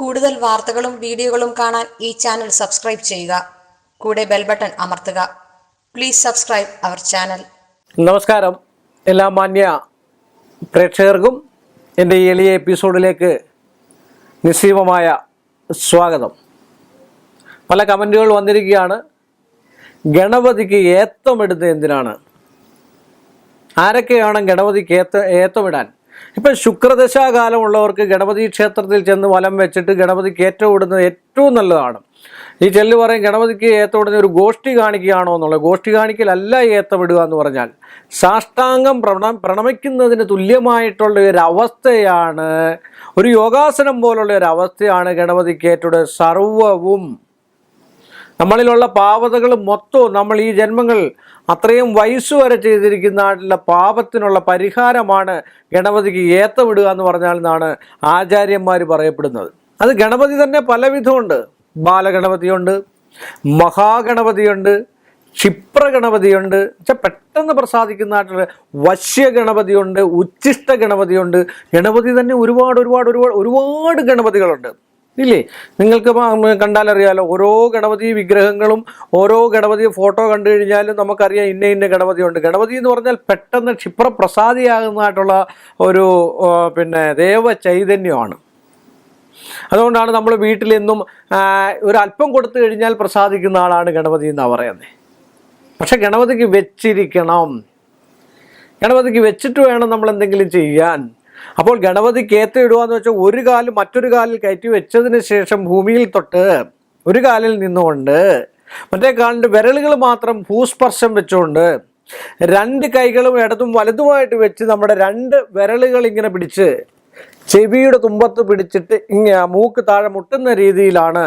കൂടുതൽ വാർത്തകളും വീഡിയോകളും കാണാൻ ഈ ചാനൽ സബ്സ്ക്രൈബ് ചെയ്യുക. കൂടെ ബെൽ ബട്ടൺ അമർത്തുക. Please subscribe our channel. നമസ്കാരം എല്ലാ മാന്യ പ്രേക്ഷകർക്കും എൻ്റെ ഈ എളിയ എപ്പിസോഡിലേക്ക് നിസ്സീമമായ സ്വാഗതം. പല കമൻറ്റുകൾ വന്നിരിക്കുകയാണ്. ഗണപതിക്ക് ഏത്തമിടുന്നത് എന്തിനാണ്? ആരൊക്കെയാണ് ഗണപതിക്ക് ഏത്തമിടാൻ? ഇപ്പം ശുക്രദശാകാലമുള്ളവർക്ക് ഗണപതി ക്ഷേത്രത്തിൽ ചെന്ന് വലം വെച്ചിട്ട് ഗണപതിക്ക് ഏറ്റവും ഏറ്റവും നല്ലതാണ്. ഈ ചെല്ല് പറയും ഗണപതിക്ക് ഏത്തമിടുന്ന ഒരു ഗോഷ്ഠി കാണിക്കുകയാണോ എന്നുള്ളത്. ഗോഷ്ഠി കാണിക്കലല്ല ഏത്തമിടുക എന്ന് പറഞ്ഞാൽ സാഷ്ടാംഗം പ്രണമിക്കുന്നതിന് തുല്യമായിട്ടുള്ള ഒരു അവസ്ഥയാണ്, ഒരു യോഗാസനം പോലുള്ള ഒരു അവസ്ഥയാണ് ഗണപതിക്ക് ഏറ്റവും സർവവും. നമ്മളിലുള്ള പാപതകൾ മൊത്തവും നമ്മൾ ഈ ജന്മങ്ങൾ അത്രയും വയസ്സ് വരെ ചെയ്തിരിക്കുന്ന പാപത്തിനുള്ള പരിഹാരമാണ് ഗണപതിക്ക് ഏത്തമിടുക എന്ന് പറഞ്ഞാൽ എന്നാണ് ആചാര്യന്മാർ പറയപ്പെടുന്നത്. അത് ഗണപതി തന്നെ പലവിധമുണ്ട്. ബാലഗണപതിയുണ്ട്, മഹാഗണപതിയുണ്ട്, ക്ഷിപ്രഗണപതിയുണ്ട്, പെട്ടെന്ന് പ്രസാദിക്കുന്നതായിട്ടുള്ള വശ്യഗണപതിയുണ്ട്, ഉച്ഛിഷ്ട ഗണപതിയുണ്ട്. ഗണപതി തന്നെ ഒരുപാട് ഗണപതികളുണ്ട് ഇല്ലേ? നിങ്ങൾക്ക് കണ്ടാലറിയാലോ. ഓരോ ഗണപതി വിഗ്രഹങ്ങളും ഓരോ ഗണപതി ഫോട്ടോ കണ്ടു കഴിഞ്ഞാലും നമുക്കറിയാം ഇന്ന ഗണപതിയുണ്ട്. ഗണപതി എന്ന് പറഞ്ഞാൽ പെട്ടെന്ന് ക്ഷിപ്രപ്രസാദിയാകുന്നതായിട്ടുള്ള ഒരു ദേവ ചൈതന്യമാണ്. അതുകൊണ്ടാണ് നമ്മൾ വീട്ടിലെന്നും ഒരു അല്പം കൊടുത്തു കഴിഞ്ഞാൽ പ്രസാദിക്കുന്ന ആളാണ് ഗണപതി എന്നാണ് പറയുന്നത്. പക്ഷെ ഗണപതിക്ക് വെച്ചിരിക്കണം. ഗണപതിക്ക് വെച്ചിട്ട് വേണം നമ്മൾ എന്തെങ്കിലും ചെയ്യാൻ. അപ്പോൾ ഗണപതിക്ക് ഏത്തമിടുക എന്ന് വെച്ചാൽ ഒരു കാല് മറ്റൊരു കാലിൽ കയറ്റി വെച്ചതിന് ശേഷം ഭൂമിയിൽ തൊട്ട് ഒരു കാലിൽ നിന്നുകൊണ്ട് മറ്റേ കാലിൻ്റെ വിരലുകൾ മാത്രം ഭൂസ്പർശം വെച്ചുകൊണ്ട് രണ്ട് കൈകളും ഇടതും വലതുമായിട്ട് വെച്ച് നമ്മുടെ രണ്ട് വിരലുകൾ ഇങ്ങനെ പിടിച്ച് ചെവിയുടെ തുമ്പത്ത് പിടിച്ചിട്ട് മൂക്ക് താഴെ മുട്ടുന്ന രീതിയിലാണ്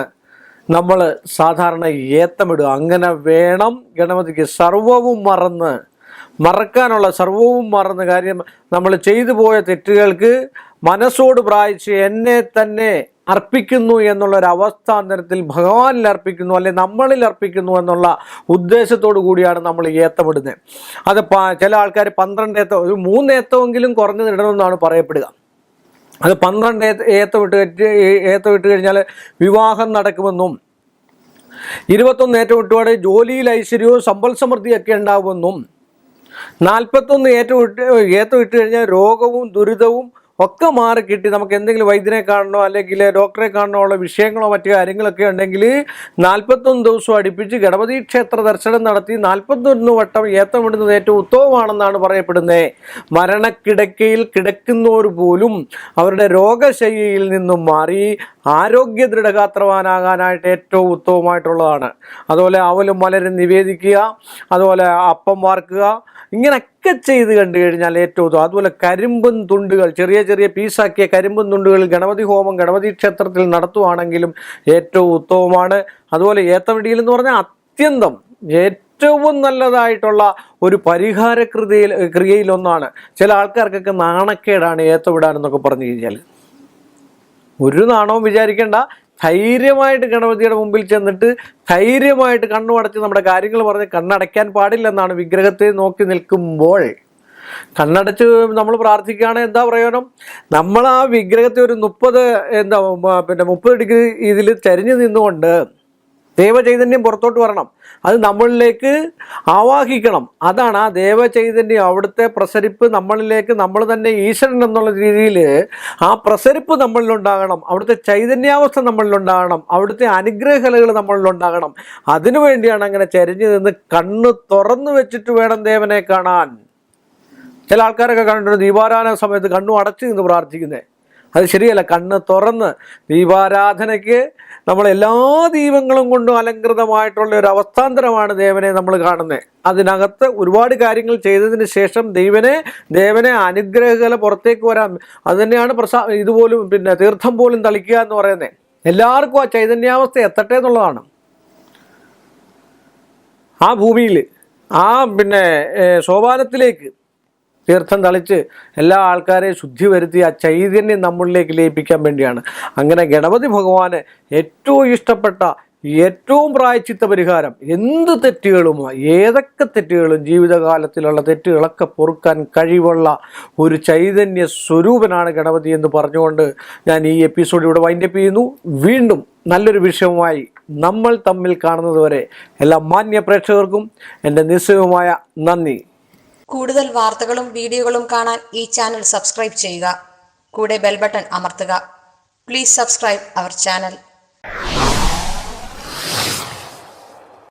നമ്മൾ സാധാരണ ഏത്തമിടുക. അങ്ങനെ വേണം ഗണപതിക്ക്. സർവവും മറക്കാനുള്ള സർവവും മറന്ന് കാര്യം നമ്മൾ ചെയ്തു പോയ തെറ്റുകൾക്ക് മനസ്സോട് പ്രായിച്ച് എന്നെ തന്നെ അർപ്പിക്കുന്നു എന്നുള്ളൊരവസ്ഥാന്തരത്തിൽ ഭഗവാനിൽ അർപ്പിക്കുന്നു, അല്ലെ നമ്മളിൽ അർപ്പിക്കുന്നു എന്നുള്ള ഉദ്ദേശത്തോടു കൂടിയാണ് നമ്മൾ ഏത്തമിടുന്നത്. അത് ചില ആൾക്കാർ 12 ഏത്തം, ഒരു 3 ഏത്തമെങ്കിലും കുറഞ്ഞത് ഇടണമെന്നാണ് പറയപ്പെടുക. അത് 12 ഏത്തമിട്ട് കഴിഞ്ഞാൽ വിവാഹം നടക്കുമെന്നും 21 ഏത്തമിട്ടുപാട് ജോലിയിൽ ഐശ്വര്യവും സമ്പൽ സമൃദ്ധിയൊക്കെ ഉണ്ടാകുമെന്നും 41 ഏത്തമിട്ട് കഴിഞ്ഞാൽ രോഗവും ദുരിതവും ഒക്കെ മാറിക്കിട്ടി നമുക്ക് എന്തെങ്കിലും വൈദ്യനെ കാണണോ അല്ലെങ്കിൽ ഡോക്ടറെ കാണണോ ഉള്ള വിഷയങ്ങളോ മറ്റു കാര്യങ്ങളൊക്കെ ഉണ്ടെങ്കിൽ 41 ദിവസം അടുപ്പിച്ച് ഗണപതി ക്ഷേത്ര ദർശനം നടത്തി 41 വട്ടം ഏത്തമിടുന്നത് ഏറ്റവും ഉത്തമമാണെന്നാണ് പറയപ്പെടുന്നത്. മരണക്കിടക്കയിൽ കിടക്കുന്നവർ പോലും അവരുടെ രോഗശൈലിയിൽ നിന്നും മാറി ആരോഗ്യ ദൃഢഗാത്രവാനാകാനായിട്ട് ഏറ്റവും ഉത്തമമായിട്ടുള്ളതാണ്. അതുപോലെ അവലും മലരും നിവേദിക്കുക, അതുപോലെ അപ്പം വാർക്കുക, ഇങ്ങനെയൊക്കെ ചെയ്ത് കണ്ടു കഴിഞ്ഞാൽ ഏറ്റവും. അതുപോലെ കരിമ്പൻ തുണ്ടുകൾ ചെറിയ പീസാക്കിയ കരിമ്പൻ തുണ്ടുകൾ ഗണപതി ഹോമം ഗണപതി ക്ഷേത്രത്തിൽ നടത്തുവാണെങ്കിലും ഏറ്റവും ഉത്തമമാണ്. അതുപോലെ ഏത്തമിടിയിൽ എന്ന് പറഞ്ഞാൽ അത്യന്തം ഏറ്റവും നല്ലതായിട്ടുള്ള ഒരു പരിഹാര ക്രിയയിലൊന്നാണ്. ചില ആൾക്കാർക്കൊക്കെ നാണക്കേടാണ് ഏത്തമിടാനെന്നൊക്കെ പറഞ്ഞു കഴിഞ്ഞാൽ. ഒരു നാണവും വിചാരിക്കേണ്ട. ധൈര്യമായിട്ട് ഗണപതിയുടെ മുമ്പിൽ ചെന്നിട്ട് ധൈര്യമായിട്ട് കണ്ണുമടച്ച് നമ്മുടെ കാര്യങ്ങൾ പറഞ്ഞ് കണ്ണടയ്ക്കാൻ പാടില്ലെന്നാണ്. വിഗ്രഹത്തെ നോക്കി നിൽക്കുമ്പോൾ കണ്ണടച്ച് നമ്മൾ പ്രാർത്ഥിക്കുകയാണ്. എന്താ പ്രയോജനം? നമ്മൾ ആ വിഗ്രഹത്തെ ഒരു 30 ഡിഗ്രി ഇതിൽ ചരിഞ്ഞു നിന്നുകൊണ്ട് ദേവചൈതന്യം പുറത്തോട്ട് വരണം. അത് നമ്മളിലേക്ക് ആവാഹിക്കണം. അതാണ് ആ ദേവചൈതന്യം, അവിടുത്തെ പ്രസരിപ്പ് നമ്മളിലേക്ക്, നമ്മൾ തന്നെ ഈശ്വരൻ എന്നുള്ള രീതിയിൽ ആ പ്രസരിപ്പ് നമ്മളിലുണ്ടാകണം. അവിടുത്തെ ചൈതന്യാവസ്ഥ നമ്മളിലുണ്ടാകണം. അവിടുത്തെ അനുഗ്രഹകലകൾ നമ്മളിലുണ്ടാകണം. അതിനുവേണ്ടിയാണ് അങ്ങനെ ചരിഞ്ഞു നിന്ന് കണ്ണ് തുറന്നു വെച്ചിട്ട് വേണം ദേവനെ കാണാൻ. ചില ആൾക്കാരൊക്കെ കണ്ടിട്ടുണ്ട് ദീപാരാധന സമയത്ത് കണ്ണു അടച്ചു നിന്ന് പ്രാർത്ഥിക്കുന്നത്. അത് ശരിയല്ല. കണ്ണ് തുറന്ന് ദീപാരാധനയ്ക്ക് നമ്മൾ എല്ലാ ദീപങ്ങളും കൊണ്ടും അലങ്കൃതമായിട്ടുള്ള ഒരു അവസ്ഥാന്തരമാണ് ദേവനെ നമ്മൾ കാണുന്നത്. അതിനകത്ത് ഒരുപാട് കാര്യങ്ങൾ ചെയ്തതിന് ശേഷം ദേവനെ അനുഗ്രഹകല പുറത്തേക്ക് വരാം. അത് തന്നെയാണ് ഇതുപോലും തീർത്ഥം പോലും തളിക്കുക എന്ന് പറയുന്നത്. എല്ലാവർക്കും ആ ചൈതന്യാവസ്ഥ എത്തട്ടെ എന്നുള്ളതാണ്. ആ ഭൂമിയിൽ ആ സോപാനത്തിലേക്ക് തീർത്ഥം തളിച്ച് എല്ലാ ആൾക്കാരെയും ശുദ്ധി വരുത്തി ആ ചൈതന്യം നമ്മളിലേക്ക് ലയിപ്പിക്കാൻ വേണ്ടിയാണ്. അങ്ങനെ ഗണപതി ഭഗവാന് ഏറ്റവും ഇഷ്ടപ്പെട്ട ഏറ്റവും പ്രായച്ചിത്ത പരിഹാരം. എന്ത് തെറ്റുകളും, ഏതൊക്കെ തെറ്റുകളും, ജീവിതകാലത്തിലുള്ള തെറ്റുകളൊക്കെ പൊറുക്കാൻ കഴിവുള്ള ഒരു ചൈതന്യ സ്വരൂപനാണ് ഗണപതി എന്ന് പറഞ്ഞുകൊണ്ട് ഞാൻ ഈ എപ്പിസോഡ് ഇവിടെ വൈൻഡപ്പ് ചെയ്യുന്നു. വീണ്ടും നല്ലൊരു വിഷയവുമായി നമ്മൾ തമ്മിൽ കാണുന്നത് വരെ എല്ലാ മാന്യ പ്രേക്ഷകർക്കും എൻ്റെ നിസ്സയമായ നന്ദി. കൂടുതൽ വാർത്തകളും വീഡിയോകളും കാണാൻ ഈ ചാനൽ സബ്സ്ക്രൈബ് ചെയ്യുക. കൂടെ ബെൽ ബട്ടൺ അമർത്തുക. Please subscribe our channel.